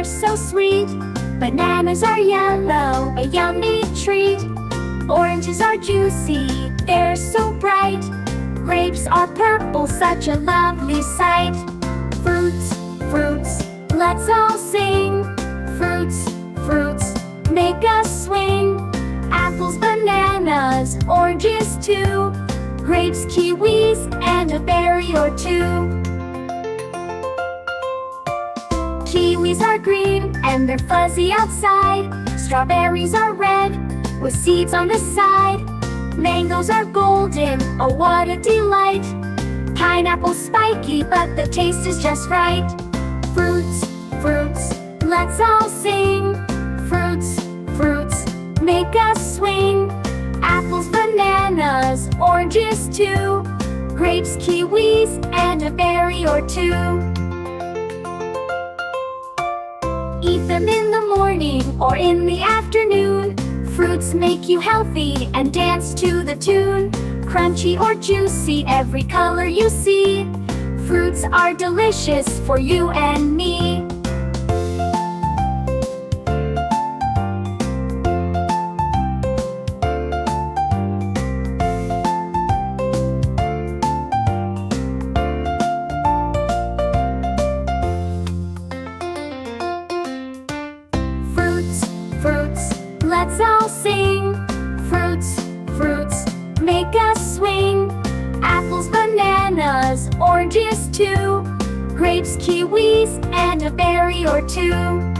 they're so sweet. Bananas are yellow, a yummy treat. Oranges are juicy, they're so bright. Grapes are purple, such a lovely sight. Fruits, fruits, let's all sing. Fruits, fruits, make us swing. Apples, bananas, oranges too. Grapes, kiwis, and a berry or two. Kiwis are green and they're fuzzy outside. Strawberries are red with seeds on the side. Mangoes are golden, oh what a delight. Pineapple's spiky but the taste is just right. Fruits, fruits, let's all sing. Fruits, fruits, make us swing. Apples, bananas, oranges too. Grapes, kiwis, and a berry or two. Eat them in the morning or in the afternoon. Fruits make you healthy and dance to the tune. Crunchy or juicy, every color you see. Fruits are delicious for you and me. Fruits, fruits, let's all sing. Fruits, fruits, make us swing. Apples, bananas, oranges too. Grapes, kiwis, and a berry or two.